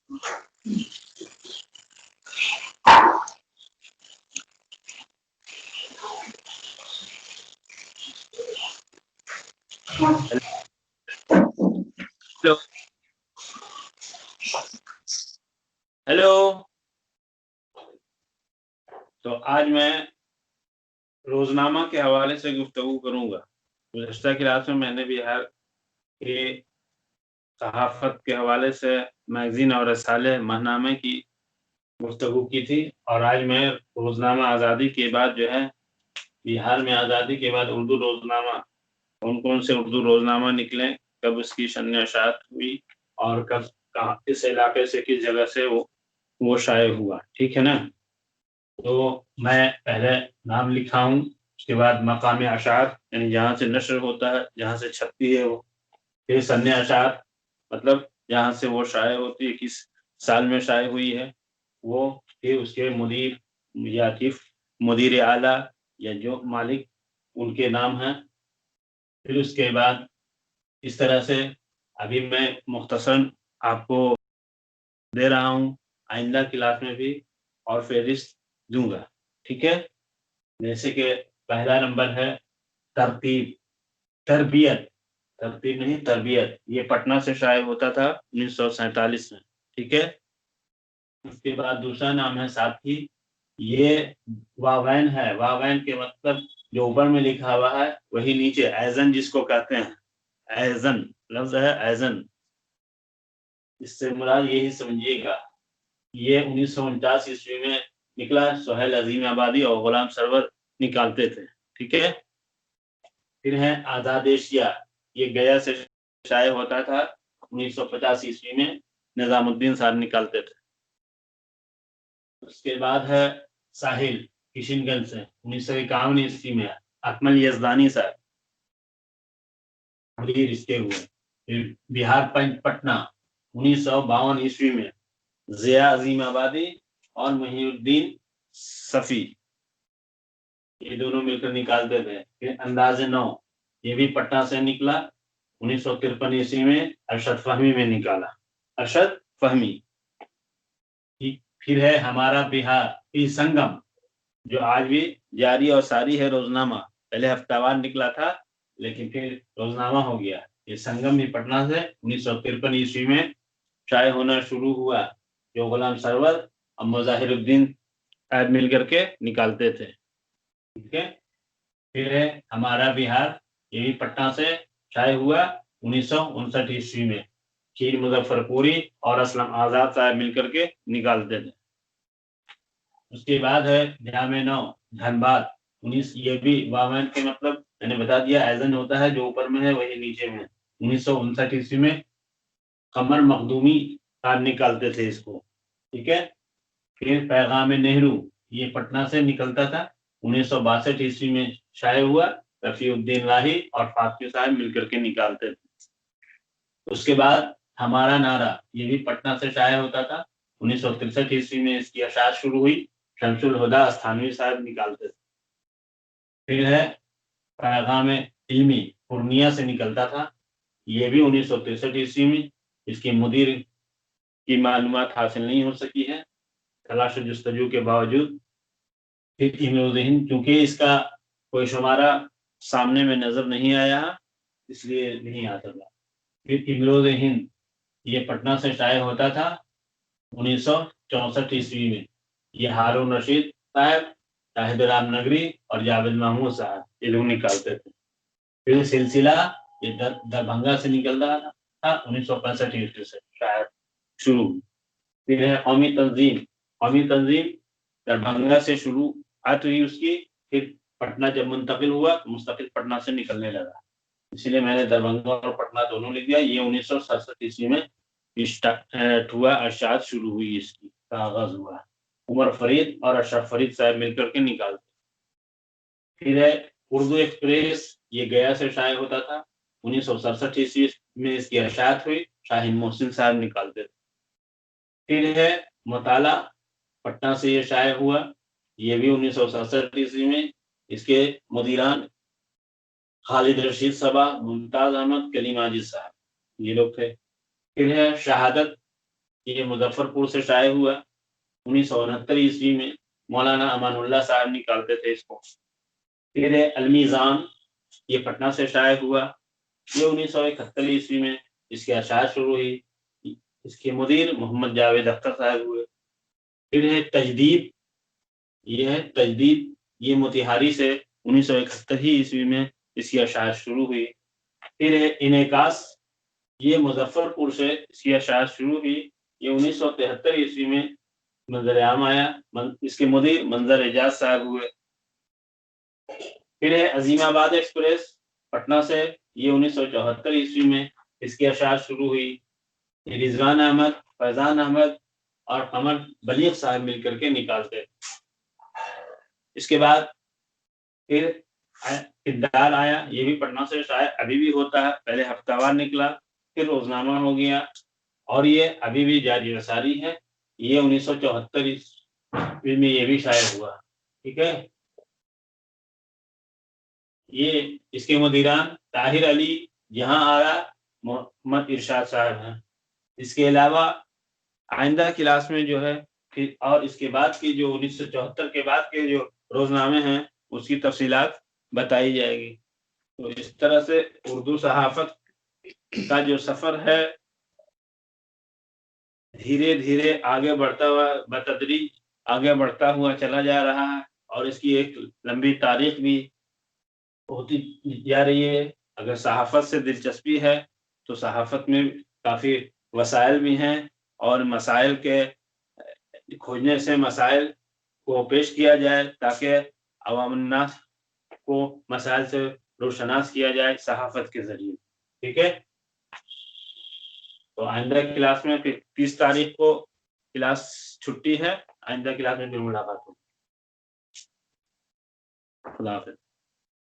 Hello hello. तो आज मैं रोजनामा के हवाले से गुफ्तगू करूंगा। गुज़श्ता क्लास में मैंने बिहार के सहाफ़त के हवाले से मैगजीन और रसाले माहनामे की गुफ्तगू की थी, और आज मैं रोजनामा आज़ादी के बाद जो है, बिहार में आज़ादी के बाद उर्दू रोजनामा, कौन कौन से उर्दू रोजनामा निकले, कब उसकी शन्य-ए-शात हुई और कब कहाँ किस इलाके से किस जगह से वो शाये हुआ। ठीक है ना? तो मैं पहले नाम लिखा हूँ, उसके बाद मकाम अशार यानी जहाँ से नशर होता है, जहाँ से छपती है वो, फिर सन्ने अशार मतलब जहाँ से वो शाये होती है, किस साल में शाये हुई है वो, फिर उसके मुदीर या चीफ मुदीर आला या जो मालिक उनके नाम हैं। फिर उसके बाद इस तरह से अभी मैं मुख्तसरन आपको दे रहा हूँ, आइंदा क्लास में भी और फहरिस्त दूंगा। ठीक है? जैसे कि पहला नंबर है तरतीब, तरबियत, तरतीब नहीं तरबियत, ये पटना से शाये होता था 1947 में। ठीक है? उसके बाद दूसरा नाम है साथी, ये वावैन है। वावैन के मतलब जो ऊपर में लिखा हुआ है वही नीचे ऐजन जिसको कहते हैं, ऐजन लफ्ज है ऐजन, इससे मुराद यही समझिएगा। ये 1949 ईस्वी में निकला, सोहेल अजीम आबादी और गुलाम सरवर निकालते थे। ठीक है? फिर है आजाद एशिया, ये गया से शाये होता था 1950 ईस्वी में, निजामुद्दीन साहब निकालते थे। उसके बाद है साहिल, किशनगंज से 1951 ईस्वी में अकमल यजदानी साहब मुदीर इसके हुए। फिर बिहार पटना 1952 ईस्वी में जिया अजीम आबादी और मुहीउद्दीन सफी, ये दोनों मिलकर निकालते थे। फिर अंदाज़े नौ, ये भी पटना से निकला 1953 ईस्वी में, अरशद फहमी में निकाला, अरशद फहमी। फिर है हमारा बिहार की संगम, जो आज भी जारी और सारी है रोजनामा, पहले हफ्तावार निकला था लेकिन फिर रोजनामा हो गया। ये संगम भी पटना से 1953 ईस्वी में शाये होना शुरू हुआ, जो गुलाम सरवर और मुजाहिरुद्दीन साहब मिल करके निकालते थे। ठीक है? फिर है हमारा बिहार, ये भी पटना से शाये हुआ 1959 ईस्वी में, खीर मुजफ्फरपुरी और असलम आजाद साहब मिलकर के निकालते थे। उसके बाद है जामे नौ धनबाद 19, ये भी वावन के मतलब मैंने बता दिया, ऐजन होता है जो ऊपर में है वही नीचे में। 1959 ईस्वी में कमर मखदूमी साहब निकालते थे इसको। ठीक है? फिर पैगाम नेहरू, ये पटना से निकलता था 1962 ईस्वी में शाये हुआ, रफीउद्दीन लाही और फातमी साहब मिलकर के निकालते थे। उसके बाद हमारा नारा, ये भी पटना से शाये होता था 1963 ईस्वी में, इसकी अशात शुरू हुई, शमसुल हुदा अस्थानवी साहब निकालते थे। फिर है पैगाम इल्मी, पूर्णिया से निकलता था, ये भी 1963 ईस्वी में, इसकी मुदीर की मालूमात हासिल नहीं हो सकी है तलाश जस्तजू के बावजूद। फिर इमरोज हिंद, क्योंकि इसका कोई शुमारा सामने में नजर नहीं आया, इसलिए नहीं आता था। फिर इमरोज हिंद, ये पटना से शाये होता था 1964 ईस्वी में, ये हारून रशीद साहब, शाहिद राम नगरी और जावेद महमूद साहब ये लोग निकालते थे। फिर सिलसिला, ये दरभंगा से निकल रहा था 1965 ईस्वी से शायद शुरू। फिर है कौमी तंजीम, कौमी तंजीम दरभंगा से शुरुआत हुई उसकी, फिर पटना जब मुंतकिल हुआ तो मुस्तकिल पटना से निकलने लगा, इसलिए मैंने दरभंगा और पटना दोनों लिख दिया। ये 1967 ईस्वी में हुआ, अशात शुरू हुई, इसकी का आगाज हुआ, उमर फरीद और अशरफ फरीद साहब मिलकर के निकालते। फिर है उर्दू एक्सप्रेस, ये गया से शाये होता था 1967 ईस्वी में, इसकी अशात हुई, शाहीन मोहसिन साहब निकालते थे। फिर है मुताला, पटना से ये शाये हुआ, ये भी 1967 ईस्वी में, इसके मुदीरान खालिद रशीद सबा, मुमताज अहमद, कलीम आजिज साहब ये लोग थे। फिर है शहादत, ये मुजफ्फरपुर से शाये हुआ 1969 ईस्वी में। मौलाना अमानुल्लाह साहब निकालते थे इसको। फिर है अलमीज़ान, ये पटना से शाये हुआ, ये 1971 ईस्वी में इसकी अशात शुरू हुई। इसके मुदीर मोहम्मद जावेद अख्तर साहब हुए। फिर है तजदीद, ये है तजदीद, ये मोतिहारी से 1971 ही ईस्वी में इसकी अशात शुरू हुई। फिर है इनेकास, ये मुजफ्फरपुर से इसकी अशात शुरू हुई, ये 1973 ईस्वी में मंजर आम आया। इसके मुदीर मंजर एजाज साहब हुए। फिर है अजीमाबाद एक्सप्रेस, पटना से, ये 1974 ईस्वी में इसकी अशात शुरू हुई। रिजवान अहमद, फैजान अहमद और अमर बलीग साहब मिलकर के निकालते। इसके बाद फिर किरदार आया, ये भी पटना से शायद अभी भी होता है। पहले हफ्तावार निकला, फिर रोजनामा हो गया, और ये अभी भी जारी रसारी है। ये 1974 ईस्वी में ये भी शायद हुआ। ठीक है। ये इसके मुदीरान ताहिर अली, जहां आया मोहम्मद इरशाद साहब हैं। इसके अलावा आइंदा क्लास में जो है फिर, और इसके बाद की जो 1974 के बाद के जो रोजनामे हैं उसकी तफसीलात बताई जाएगी। तो इस तरह से उर्दू सहाफत का जो सफर है धीरे धीरे आगे बढ़ता हुआ, बतदरीज आगे बढ़ता हुआ चला जा रहा है, और इसकी एक लंबी तारीख भी होती जा रही है। अगर सहाफत से दिलचस्पी है तो सहाफत में काफ़ी वसाइल भी हैं, और मसाइल के खोजने से मसाइल को पेश किया जाए ताकि अवामन्नास को मसाइल से रोशनास किया जाए सहाफत के ज़रिए। ठीक है। तो आइंदा क्लास में फिर 30 तारीख को क्लास छुट्टी है। आइंदा क्लास में फिर मुलाकात होगी। खुदा हाफिज़।